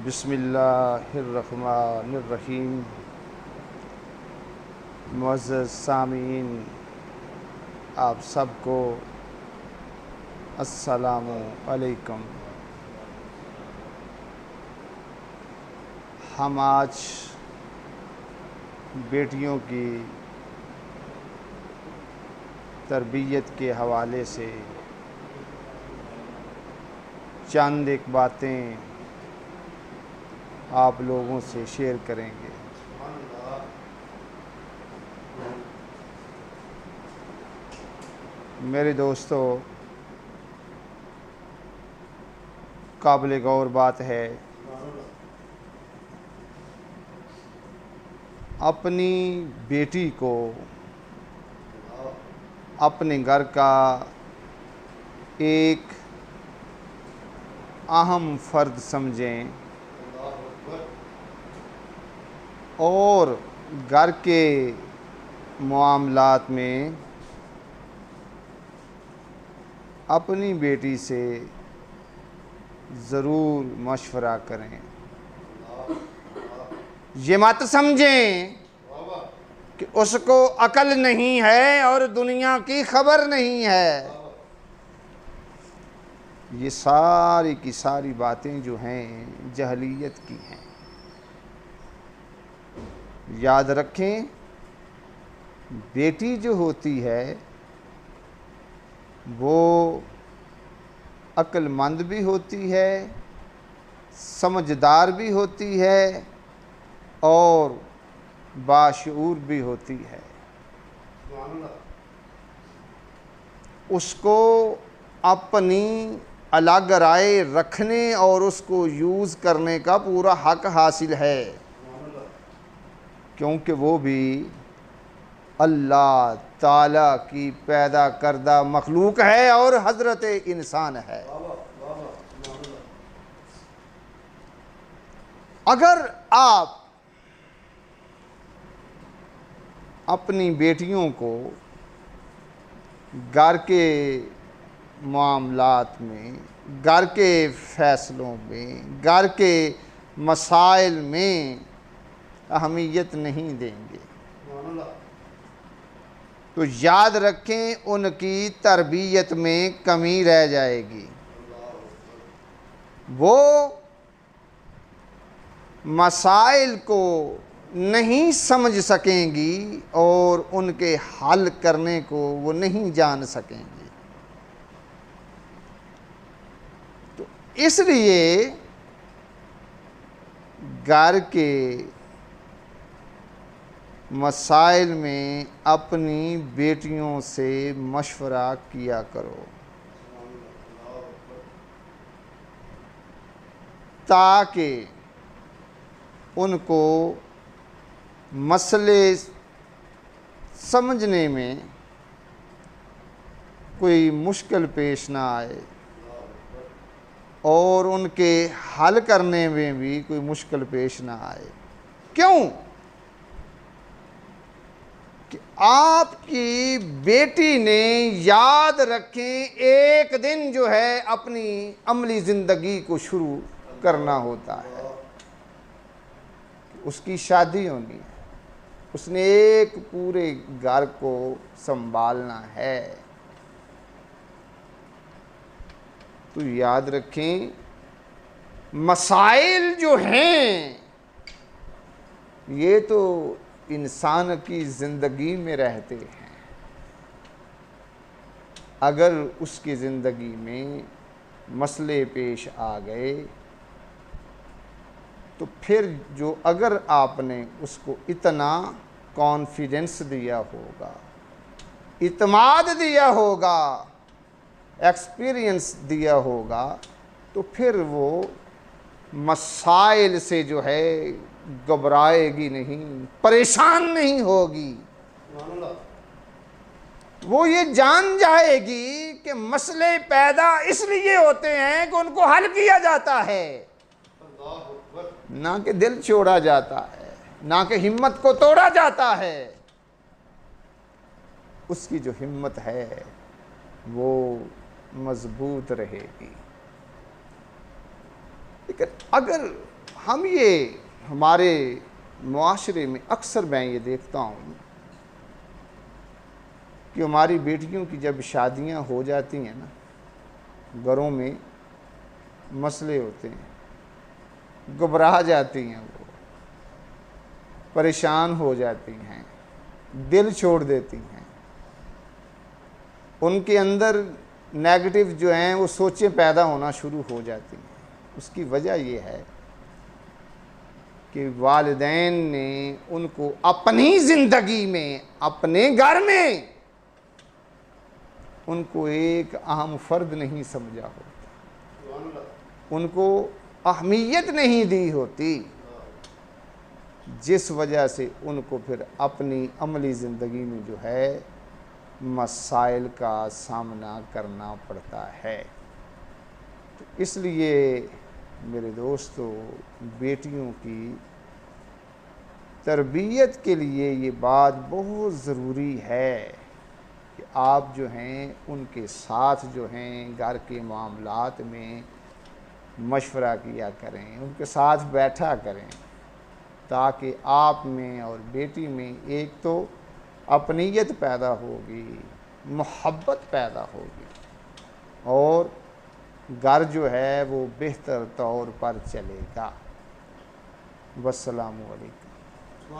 بسم اللہ الرحمن الرحیم۔ معزز سامعین، آپ سب کو السلام علیکم۔ ہم آج بیٹیوں کی تربیت کے حوالے سے چند ایک باتیں آپ لوگوں سے شیئر کریں گے۔ میرے دوستو، قابل غور بات ہے، اپنی بیٹی کو اپنے گھر کا ایک اہم فرد سمجھیں اور گھر کے معاملات میں اپنی بیٹی سے ضرور مشورہ کریں۔ یہ مت سمجھیں کہ اس کو عقل نہیں ہے اور دنیا کی خبر نہیں ہے۔ یہ ساری کی ساری باتیں جو ہیں جہلیت کی ہیں۔ یاد رکھیں، بیٹی جو ہوتی ہے وہ عقل مند بھی ہوتی ہے، سمجھدار بھی ہوتی ہے اور باشعور بھی ہوتی ہے۔ اس کو اپنی الگ رائے رکھنے اور اس کو یوز کرنے کا پورا حق حاصل ہے، کیونکہ وہ بھی اللہ تعالیٰ کی پیدا کردہ مخلوق ہے اور حضرت انسان ہے۔ اگر آپ اپنی بیٹیوں کو گھر کے معاملات میں، گھر کے فیصلوں میں، گھر کے مسائل میں اہمیت نہیں دیں گے تو یاد رکھیں ان کی تربیت میں کمی رہ جائے گی۔ وہ مسائل کو نہیں سمجھ سکیں گی اور ان کے حل کرنے کو وہ نہیں جان سکیں گی۔ تو اس لیے گھر کے مسائل میں اپنی بیٹیوں سے مشورہ کیا کرو تاکہ ان کو مسئلے سمجھنے میں کوئی مشکل پیش نہ آئے اور ان کے حل کرنے میں بھی کوئی مشکل پیش نہ آئے۔ کیوں کہ آپ کی بیٹی نے، یاد رکھیں، ایک دن جو ہے اپنی عملی زندگی کو شروع کرنا ہوتا ہے۔ اس کی شادی ہونی ہے، اس نے ایک پورے گھر کو سنبھالنا ہے۔ تو یاد رکھیں، مسائل جو ہیں یہ تو انسان کی زندگی میں رہتے ہیں۔ اگر اس کی زندگی میں مسئلے پیش آ گئے تو پھر جو اگر آپ نے اس کو اتنا کانفیڈنس دیا ہوگا، اعتماد دیا ہوگا، ایکسپیرینس دیا ہوگا، تو پھر وہ مسائل سے جو ہے گھبرائے گی نہیں، پریشان نہیں ہوگی۔ وہ یہ جان جائے گی کہ مسئلے پیدا اس لیے ہوتے ہیں کہ ان کو حل کیا جاتا ہے، نہ کہ دل چھوڑا جاتا ہے، نہ کہ ہمت کو توڑا جاتا ہے۔ اس کی جو ہمت ہے وہ مضبوط رہے گی۔ لیکن اگر ہم یہ ہمارے معاشرے میں اکثر میں یہ دیکھتا ہوں کہ ہماری بیٹیوں کی جب شادیاں ہو جاتی ہیں نا، گھروں میں مسئلے ہوتے ہیں، گھبرا جاتی ہیں، وہ پریشان ہو جاتی ہیں، دل چھوڑ دیتی ہیں، ان کے اندر نیگیٹو جو ہیں وہ سوچیں پیدا ہونا شروع ہو جاتی ہیں۔ اس کی وجہ یہ ہے کہ والدین نے ان کو اپنی زندگی میں، اپنے گھر میں ان کو ایک اہم فرد نہیں سمجھا ہوتا، ان کو اہمیت نہیں دی ہوتی، جس وجہ سے ان کو پھر اپنی عملی زندگی میں جو ہے مسائل کا سامنا کرنا پڑتا ہے۔ تو اس لیے میرے دوستو، بیٹیوں کی تربیت کے لیے یہ بات بہت ضروری ہے کہ آپ جو ہیں ان کے ساتھ جو ہیں گھر کے معاملات میں مشورہ کیا کریں، ان کے ساتھ بیٹھا کریں، تاکہ آپ میں اور بیٹی میں ایک تو اپنیت پیدا ہوگی، محبت پیدا ہوگی، اور گھر جو ہے وہ بہتر طور پر چلے گا۔ والسلام علیکم۔